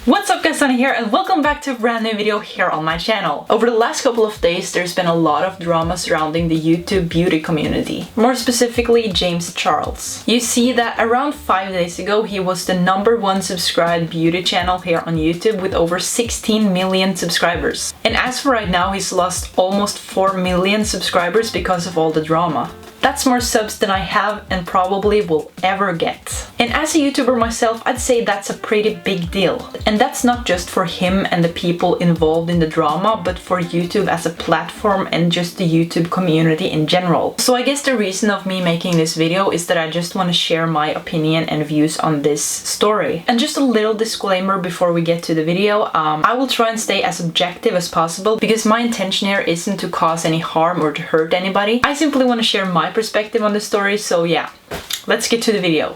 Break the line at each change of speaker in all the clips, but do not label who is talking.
What's up guys, Sunny here and welcome back to a brand new video here on my channel. Over the last couple of days there's been a lot of drama surrounding the YouTube beauty community. More specifically James Charles. You see that around 5 days ago he was the #1 subscribed beauty channel here on YouTube with over 16 million subscribers. And as for right now he's lost almost 4 million subscribers because of all the drama. That's more subs than I have and probably will ever get. And as a YouTuber myself, I'd say that's a pretty big deal. And that's not just for him and the people involved in the drama, but for YouTube as a platform and just the YouTube community in general. So I guess the reason of me making this video is that I just want to share my opinion and views on this story. And just a little disclaimer before we get to the video, I will try and stay as objective as possible because my intention here isn't to cause any harm or to hurt anybody. I simply want to share my perspective on the story, so yeah, let's get to the video.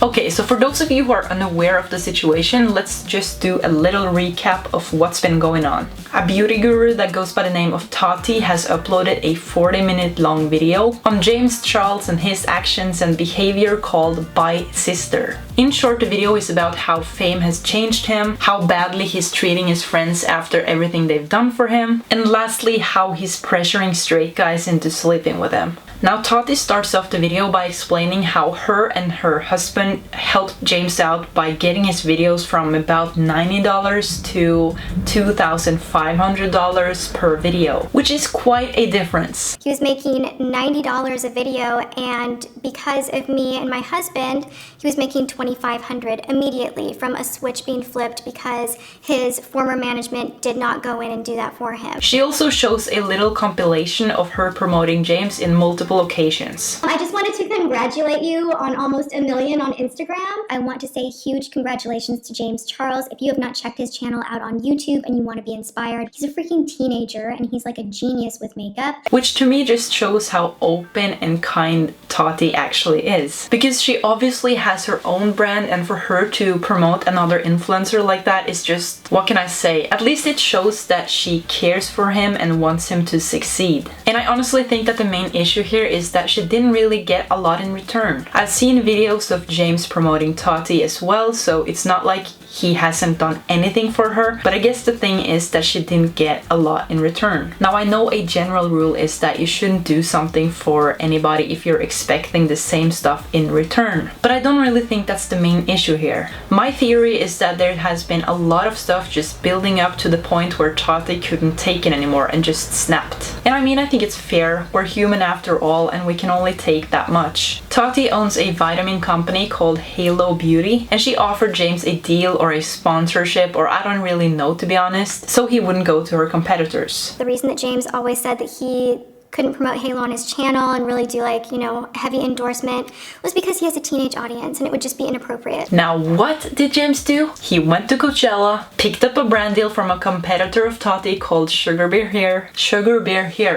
Okay, so for those of you who are unaware of the situation, let's just do a little recap of what's been going on. A beauty guru that goes by the name of Tati has uploaded a 40-minute long video on James Charles and his actions and behavior called Bye Sister. In short, the video is about how fame has changed him, how badly he's treating his friends after everything they've done for him, and lastly, how he's pressuring straight guys into sleeping with him. Now Tati starts off the video by explaining how her and her husband helped James out by getting his videos from about $90 to $2,500 per video, which is quite a difference.
He was making $90 a video, and because of me and my husband, he was making $2,500 immediately from a switch being flipped because his former management did not go in and do that for him.
She also shows a little compilation of her promoting James in multiple occasions.
I just wanted to congratulate you on almost 1 million on Instagram. I want to say huge congratulations to James Charles. If you have not checked his channel out on YouTube and you want to be inspired, he's a freaking teenager and he's like a genius with makeup.
Which to me just shows how open and kind Tati actually is. Because she obviously has her own brand, and for her to promote another influencer like that is just, what can I say? At least it shows that she cares for him and wants him to succeed. And I honestly think that the main issue here is that she didn't really get a lot in return. I've seen videos of James promoting Tati as well, so it's not like he hasn't done anything for her, but I guess the thing is that she didn't get a lot in return. Now I know a general rule is that you shouldn't do something for anybody if you're expecting the same stuff in return, but I don't really think that's the main issue here. My theory is that there has been a lot of stuff just building up to the point where Tati couldn't take it anymore and just snapped. And I mean, I think it's fair, we're human after all and we can only take that much. Tati owns a vitamin company called Halo Beauty, and she offered James a deal or a sponsorship, or I don't really know to be honest, so he wouldn't go to her competitors.
The reason that James always said that he couldn't promote Halo on his channel and really do like, you know, heavy endorsement was because he has a teenage audience and it would just be inappropriate.
Now what did James do? He went to Coachella, picked up a brand deal from a competitor of Tati called Sugar Bear Hair,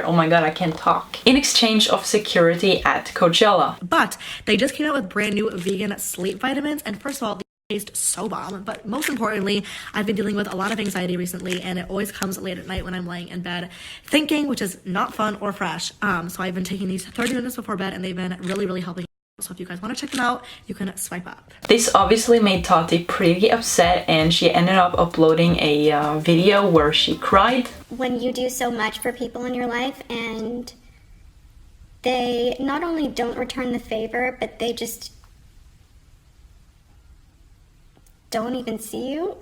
oh my god, I can't talk, in exchange of security at Coachella.
But they just came out with brand new vegan sleep vitamins, and first of all, taste so bomb, but most importantly, I've been dealing with a lot of anxiety recently, and it always comes late at night when I'm laying in bed thinking, which is not fun or fresh. So I've been taking these 30 minutes before bed, and they've been really helping. So if you guys want to check them out, you can swipe up.
This obviously made Tati pretty upset, and she ended up uploading a video where she cried.
When you do so much for people in your life and they not only don't return the favor, but they just don't even see you.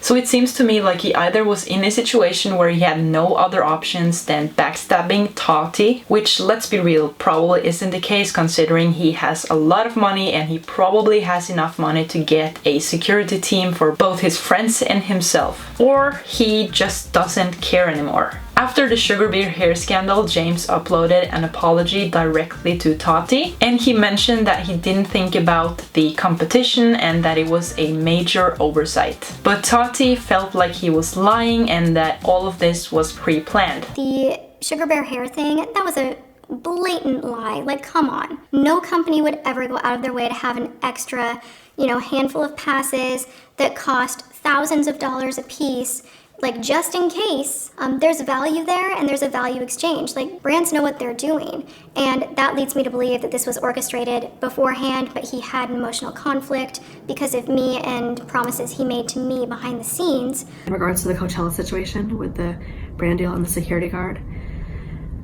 So it seems to me like he either was in a situation where he had no other options than backstabbing Tati, which, let's be real, probably isn't the case considering he has a lot of money and he probably has enough money to get a security team for both his friends and himself. Or he just doesn't care anymore. After the Sugar Bear Hair scandal, James uploaded an apology directly to Tati, and he mentioned that he didn't think about the competition and that it was a major oversight. But Tati felt like he was lying and that all of this was pre-planned.
The Sugar Bear Hair thing, that was a blatant lie. Like, come on. No company would ever go out of their way to have an extra, handful of passes that cost thousands of dollars a piece like, just in case, there's value there and there's a value exchange. Like, brands know what they're doing. And that leads me to believe that this was orchestrated beforehand, but he had an emotional conflict because of me and promises he made to me behind the scenes.
In regards to the Coachella situation with the brand deal and the security guard,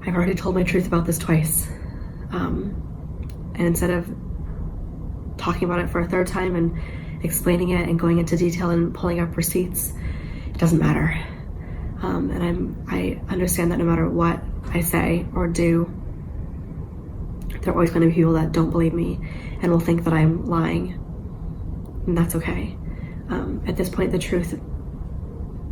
I've already told my truth about this twice. And instead of talking about it for a third time and explaining it and going into detail and pulling up receipts, it doesn't matter. And I understand that no matter what I say or do, there are always going to be people that don't believe me and will think that I'm lying. And that's okay. At this point, the truth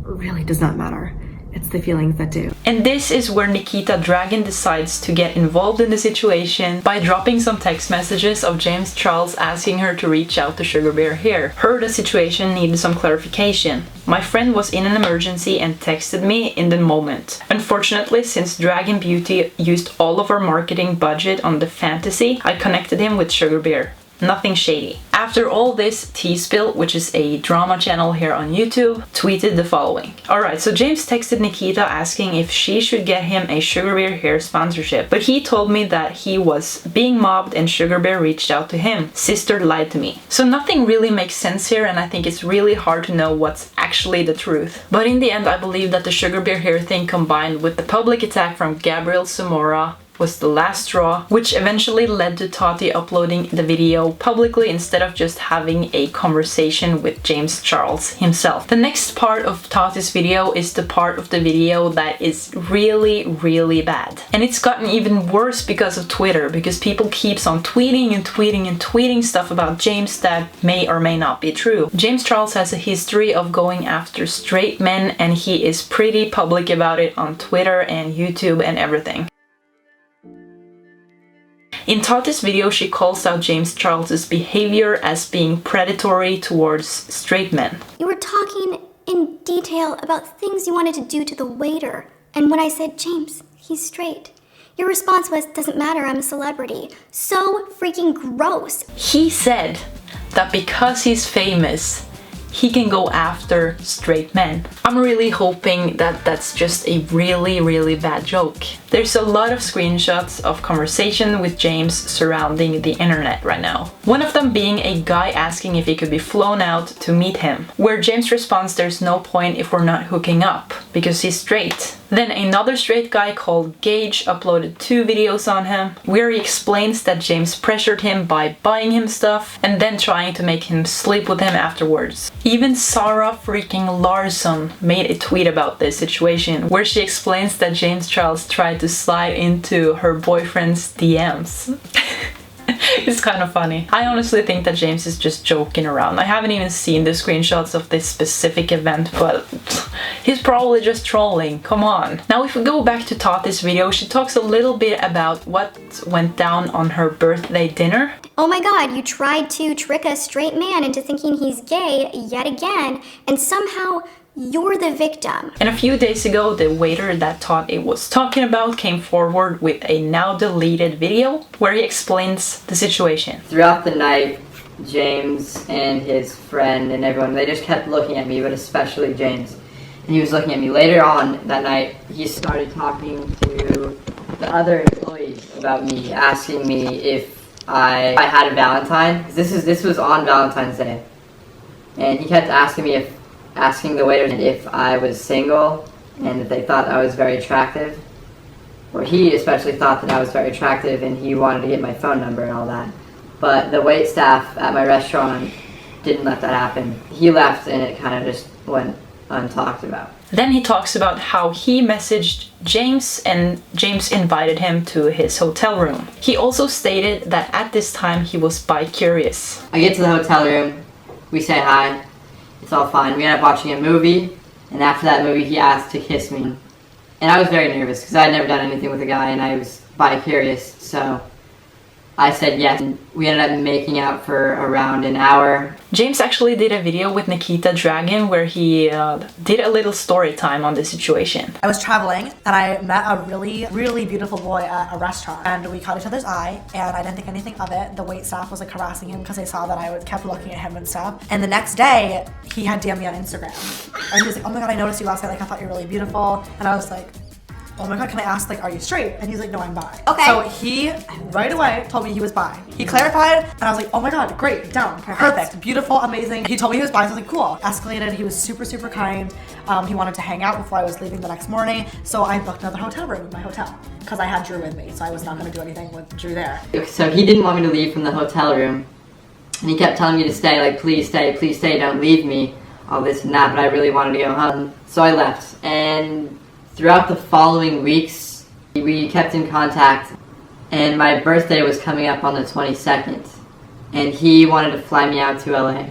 really does not matter. It's the feelings that do.
And this is where Nikita Dragon decides to get involved in the situation by dropping some text messages of James Charles asking her to reach out to Sugar Bear Hair. The situation needed some clarification. My friend was in an emergency and texted me in the moment. Unfortunately, since Dragon Beauty used all of our marketing budget on the fantasy, I connected him with Sugar Bear. Nothing shady. After all this, T-Spill, which is a drama channel here on YouTube, tweeted the following. Alright, so James texted Nikita asking if she should get him a Sugar Bear Hair sponsorship, but he told me that he was being mobbed and Sugar Bear reached out to him. Sister lied to me. So nothing really makes sense here, and I think it's really hard to know what's actually the truth. But in the end, I believe that the Sugar Bear Hair thing combined with the public attack from Gabriel Zamora was the last straw, which eventually led to Tati uploading the video publicly instead of just having a conversation with James Charles himself. The next part of Tati's video is the part of the video that is really, really bad. And it's gotten even worse because of Twitter, because people keeps on tweeting and tweeting and tweeting stuff about James that may or may not be true. James Charles has a history of going after straight men, and he is pretty public about it on Twitter and YouTube and everything. In Tati's video, she calls out James Charles's behavior as being predatory towards straight men.
You were talking in detail about things you wanted to do to the waiter. And when I said, James, he's straight, your response was, doesn't matter, I'm a celebrity. So freaking gross.
He said that because he's famous, he can go after straight men. I'm really hoping that that's just a really, really bad joke. There's a lot of screenshots of conversation with James surrounding the internet right now. One of them being a guy asking if he could be flown out to meet him, where James responds there's no point if we're not hooking up, because he's straight. Then another straight guy called Gage uploaded 2 videos on him, where he explains that James pressured him by buying him stuff and then trying to make him sleep with him afterwards. Even Sarah freaking Larsson made a tweet about this situation, where she explains that James Charles tried to slide into her boyfriend's DMs. It's kind of funny. I honestly think that James is just joking around. I haven't even seen the screenshots of this specific event, but he's probably just trolling. Come on. Now, if we go back to Tati's video, she talks a little bit about what went down on her birthday dinner.
Oh my god, you tried to trick a straight man into thinking he's gay yet again, and somehow you're the victim.
And a few days ago, the waiter that Tati was talking about came forward with a now deleted video where he explains the situation.
Throughout the night, James and his friend and everyone, they just kept looking at me, but especially James. And he was looking at me. Later on that night, he started talking to the other employees about me, asking me if I had a Valentine. This was on Valentine's Day. And he kept asking the waiters if I was single and if they thought I was very attractive. Or he especially thought that I was very attractive and he wanted to get my phone number and all that. But the wait staff at my restaurant didn't let that happen. He left and it kind of just went untalked about.
Then he talks about how he messaged James and James invited him to his hotel room. He also stated that at this time he was bi-curious.
I get to the hotel room, we say hi, it's all fine. We end up watching a movie, and after that movie he asked to kiss me. And I was very nervous because I had never done anything with a guy and I was bi-curious, so I said yes, and we ended up making out for around an hour.
James actually did a video with Nikita Dragon where he did a little story time on the situation.
I was traveling and I met a really, really beautiful boy at a restaurant, and we caught each other's eye, and I didn't think anything of it. The wait staff was like harassing him because they saw that I kept looking at him and stuff. And the next day, he had DM'd me on Instagram. And he was like, oh my god, I noticed you last night, like I thought you were really beautiful. And I was like, oh my god, can I ask, like, are you straight? And he's like, no, I'm bi.
Okay.
So he right away told me he was bi. He clarified, and I was like, oh my god, great, down, perfect, beautiful, amazing. He told me he was bi, so I was like, cool. Escalated, he was super, super kind. He wanted to hang out before I was leaving the next morning, so I booked another hotel room in my hotel because I had Drew with me, so I was not gonna do anything with Drew there.
So he didn't want me to leave from the hotel room, and he kept telling me to stay, like, please stay, don't leave me, all this and that, but I really wanted to go home. So I left, and throughout the following weeks, we kept in contact, and my birthday was coming up on the 22nd, and he wanted to fly me out to LA.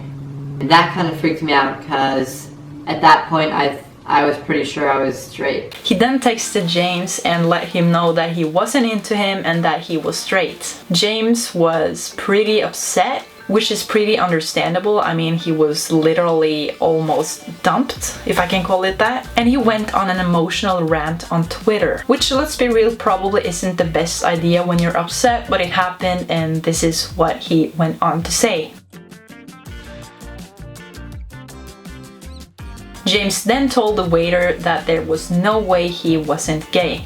And that kind of freaked me out because at that point I was pretty sure I was straight.
He then texted James and let him know that he wasn't into him and that he was straight. James was pretty upset, which is pretty understandable. I mean, he was literally almost dumped, if I can call it that. And he went on an emotional rant on Twitter, which, let's be real, probably isn't the best idea when you're upset, but it happened, and this is what he went on to say. James then told the waiter that there was no way he wasn't gay.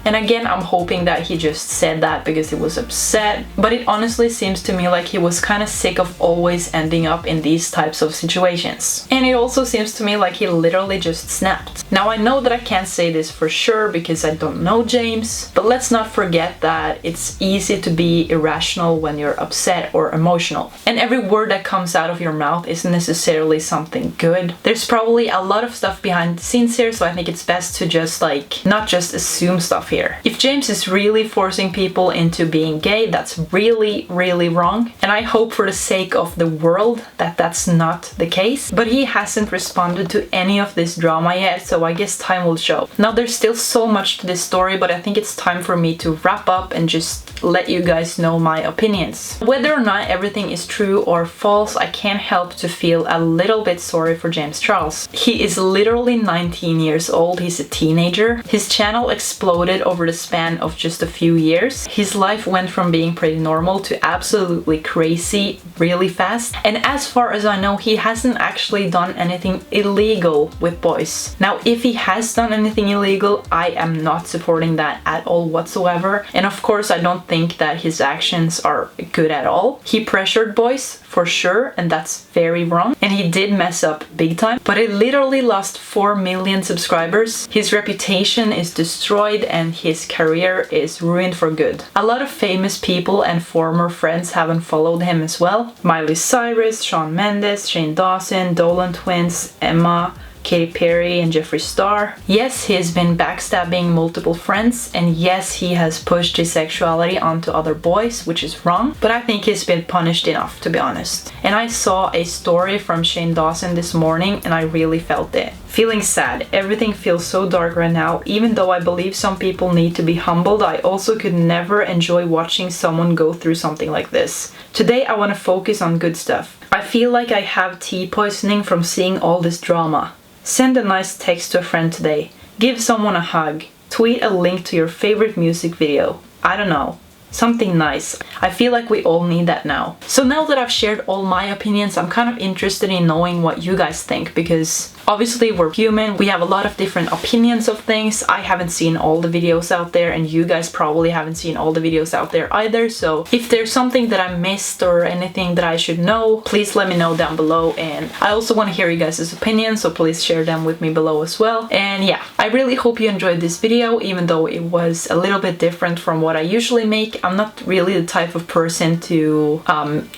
And again, I'm hoping that he just said that because he was upset, but it honestly seems to me like he was kind of sick of always ending up in these types of situations. And it also seems to me like he literally just snapped. Now, I know that I can't say this for sure because I don't know James, but let's not forget that it's easy to be irrational when you're upset or emotional. And every word that comes out of your mouth isn't necessarily something good. There's probably a lot of stuff behind the scenes here, so I think it's best to just not just assume stuff here. If James is really forcing people into being gay, that's really, really wrong. And I hope for the sake of the world that that's not the case. But he hasn't responded to any of this drama yet, so I guess time will show. Now, there's still so much to this story, but I think it's time for me to wrap up and just let you guys know my opinions. Whether or not everything is true or false, I can't help to feel a little bit sorry for James Charles. He is literally 19 years old, he's a teenager. His channel exploded over the span of just a few years. His life went from being pretty normal to absolutely crazy really fast. And as far as I know, he hasn't actually done anything illegal with boys. Now, if he has done anything illegal, I am not supporting that at all whatsoever. And of course, I don't think that his actions are good at all. He pressured boys for sure, and that's very wrong. And he did mess up big time, but he literally lost 4 million subscribers. His reputation is destroyed and his career is ruined for good. A lot of famous people and former friends have unfollowed him as well. Miley Cyrus, Shawn Mendes, Shane Dawson, Dolan Twins, Emma, Katy Perry and Jeffree Star. Yes, he has been backstabbing multiple friends, and yes, he has pushed his sexuality onto other boys, which is wrong, but I think he's been punished enough, to be honest. And I saw a story from Shane Dawson this morning and I really felt it. Feeling sad. Everything feels so dark right now. Even though I believe some people need to be humbled, I also could never enjoy watching someone go through something like this. Today I want to focus on good stuff. I feel like I have tea poisoning from seeing all this drama. Send a nice text to a friend today. Give someone a hug. Tweet a link to your favorite music video. I don't know. Something nice. I feel like we all need that now. So now that I've shared all my opinions, I'm kind of interested in knowing what you guys think, because obviously we're human, we have a lot of different opinions of things. I haven't seen all the videos out there, and you guys probably haven't seen all the videos out there either, so if there's something that I missed or anything that I should know, please let me know down below. And I also want to hear you guys' opinions, so please share them with me below as well. And yeah, I really hope you enjoyed this video, even though it was a little bit different from what I usually make. I'm not really the type of person to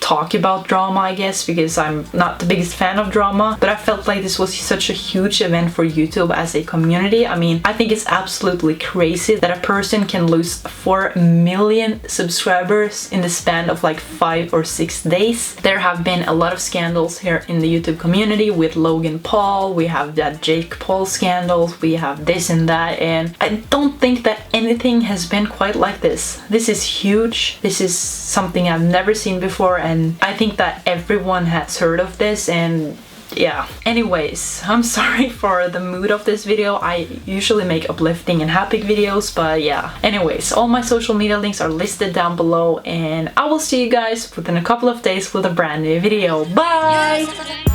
talk about drama, I guess, because I'm not the biggest fan of drama, but I felt like this was such a huge event for YouTube as a community. I mean, I think it's absolutely crazy that a person can lose 4 million subscribers in the span of like 5 or 6 days. There have been a lot of scandals here in the YouTube community with Logan Paul. We have that Jake Paul scandals. We have this and that, and I don't think that anything has been quite like this. This is huge. This is something I've never seen before, and I think that everyone has heard of this. And yeah, anyways, I'm sorry for the mood of this video. I usually make uplifting and happy videos, but yeah. Anyways, all my social media links are listed down below, and I will see you guys within a couple of days with a brand new video. Bye!